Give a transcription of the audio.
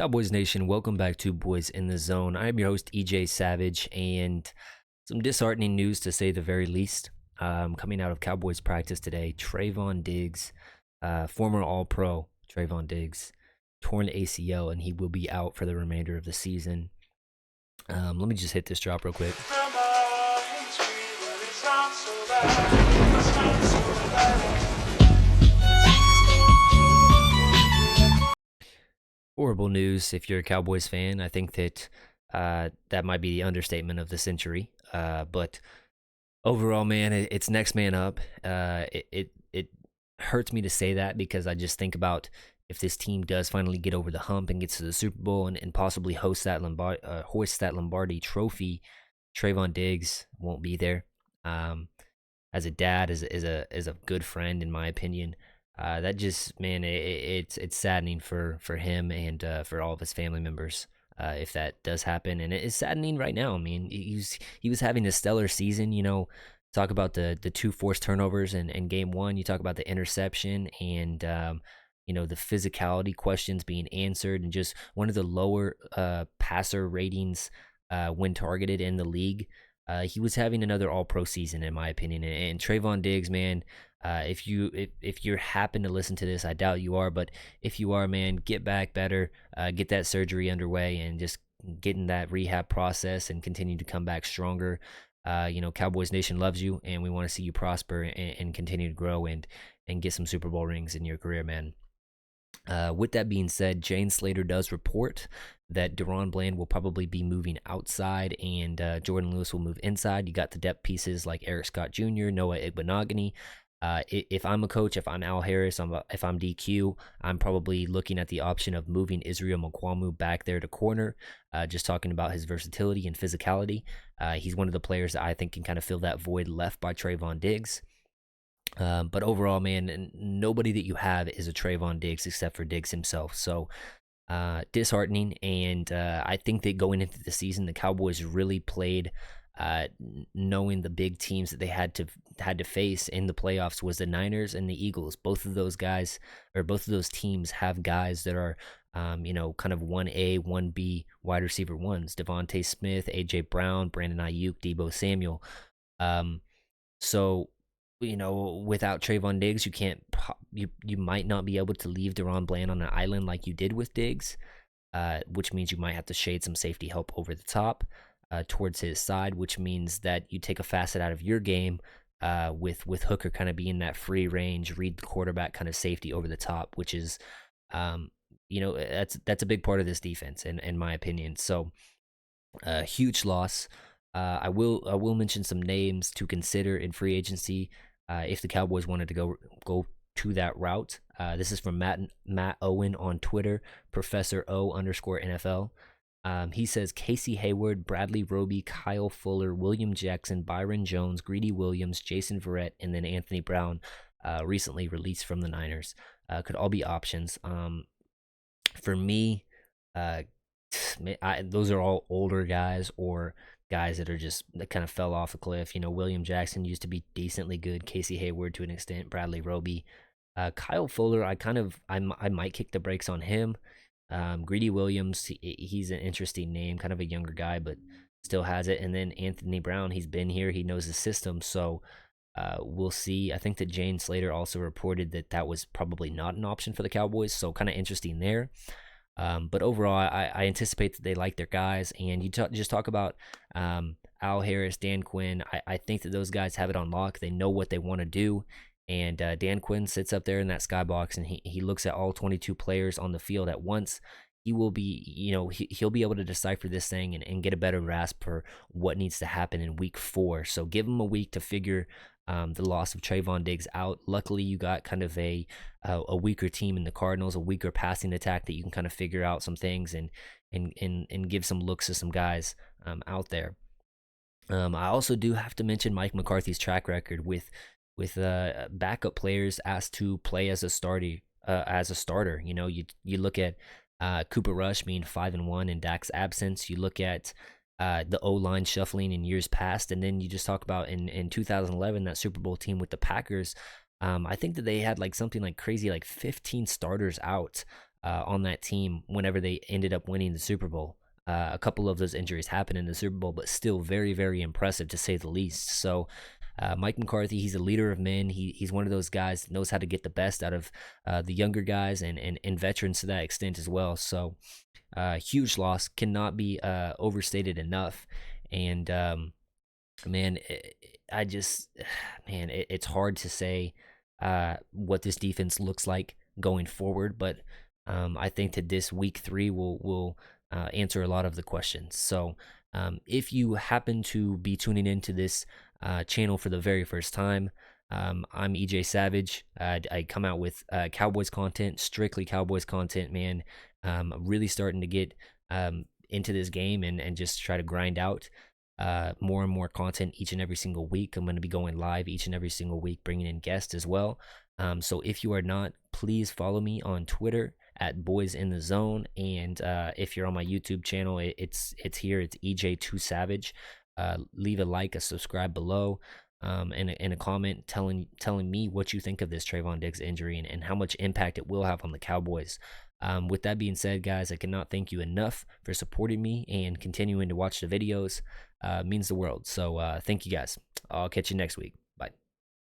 Cowboys Nation, welcome back to Boys in the Zone. I am your host, EJ Savage, and some disheartening news to say the very least. Coming out of Cowboys practice today, Trevon Diggs, former All-Pro Trevon Diggs, torn ACL, and he will be out for the remainder of the season. Let me just hit this drop real quick. Horrible news if you're a Cowboys fan. I think that that might be the understatement of the century. But overall, man, it's next man up. It hurts me to say that because I just think about if this team does finally get over the hump and gets to the Super Bowl and possibly hoist that Lombardi trophy, Trevon Diggs won't be there. As a dad, as a good friend, in my opinion. That just, man, it's saddening for him and for all of his family members if that does happen, and it is saddening right now. I mean, he was having a stellar season. Talk about the two forced turnovers in game one. You talk about the interception and the physicality questions being answered, and just one of the lower passer ratings when targeted in the league. He was having another All-Pro season, in my opinion, and Trevon Diggs, man. If you happen to listen to this, I doubt you are, but if you are, man, get back better, get that surgery underway, and just get in that rehab process and continue to come back stronger. Cowboys Nation loves you, and we want to see you prosper and continue to grow and get some Super Bowl rings in your career, man. With that being said, Jane Slater does report that DaRon Bland will probably be moving outside and Jordan Lewis will move inside. You got the depth pieces like Eric Scott Jr., Noah Igbenogany. If I'm a coach, if I'm Al Harris, if I'm DQ, I'm probably looking at the option of moving Israel Mukuamu back there to corner, just talking about his versatility and physicality. He's one of the players that I think can kind of fill that void left by Trevon Diggs. But overall, man, nobody that you have is a Trevon Diggs except for Diggs himself. So disheartening, and I think that going into the season, the Cowboys really played knowing the big teams that they had to face in the playoffs was the Niners and the Eagles. Both of those teams have guys that are kind of 1A, 1B wide receiver ones. Devontae Smith, AJ Brown, Brandon Ayuk, Deebo Samuel. So without Trevon Diggs, you might not be able to leave DaRon Bland on an island like you did with Diggs, which means you might have to shade some safety help over the top towards his side, which means that you take a facet out of your game with Hooker kind of being that free range, read the quarterback kind of safety over the top, which is, that's a big part of this defense, in my opinion. So, huge loss. I will mention some names to consider in free agency if the Cowboys wanted to go to that route. This is from Matt Owen on Twitter, Professor O_NFL. He says Casey Hayward, Bradley Roby, Kyle Fuller, William Jackson, Byron Jones, Greedy Williams, Jason Verrett, and then Anthony Brown, recently released from the Niners, could all be options. For me, those are all older guys or guys that kind of fell off a cliff. William Jackson used to be decently good. Casey Hayward to an extent. Bradley Roby, Kyle Fuller. I might kick the brakes on him. Greedy Williams, he's an interesting name, kind of a younger guy, but still has it. And then Anthony Brown, he's been here, he knows the system, so we'll see. I think that Jane Slater also reported that was probably not an option for the Cowboys, so kind of interesting there. But overall, I anticipate that they like their guys, and you just talk about Al Harris, Dan Quinn. I think that those guys have it on lock. They know what they want to do. And Dan Quinn sits up there in that skybox, and he looks at all 22 players on the field at once. He will be, he'll be able to decipher this thing and get a better grasp for what needs to happen in week 4. So give him a week to figure the loss of Trevon Diggs out. Luckily, you got kind of a weaker team in the Cardinals, a weaker passing attack that you can kind of figure out some things and give some looks to some guys out there. I also do have to mention Mike McCarthy's track record with backup players asked to play as a starter. You look at Cooper Rush being 5-1 in Dak's absence. You look at the O-line shuffling in years past, and then you just talk about in 2011 that Super Bowl team with the Packers. I think that they had something crazy 15 starters out on that team whenever they ended up winning the Super Bowl. A couple of those injuries happened in the Super Bowl, but still very, very impressive to say the least. So, Mike McCarthy, he's a leader of men. He's one of those guys that knows how to get the best out of the younger guys and veterans to that extent as well. So, huge loss cannot be overstated enough. And man, I just man, it's hard to say what this defense looks like going forward, but I think that this week 3 will answer a lot of the questions. So if you happen to be tuning into this channel for the very first time, I'm EJ Savage. I come out with Cowboys content, strictly Cowboys content, man. I'm really starting to get into this game and just try to grind out more and more content each and every single week. I'm going to be going live each and every single week, bringing in guests as well. So if you are not, please follow me on Twitter at Boys in the Zone, and if you're on my YouTube channel, it's here. It's EJ2Savage. Leave a like, a subscribe below, and a comment telling me what you think of this Trevon Diggs injury and how much impact it will have on the Cowboys. With that being said, guys, I cannot thank you enough for supporting me and continuing to watch the videos. Means the world. So thank you guys. I'll catch you next week.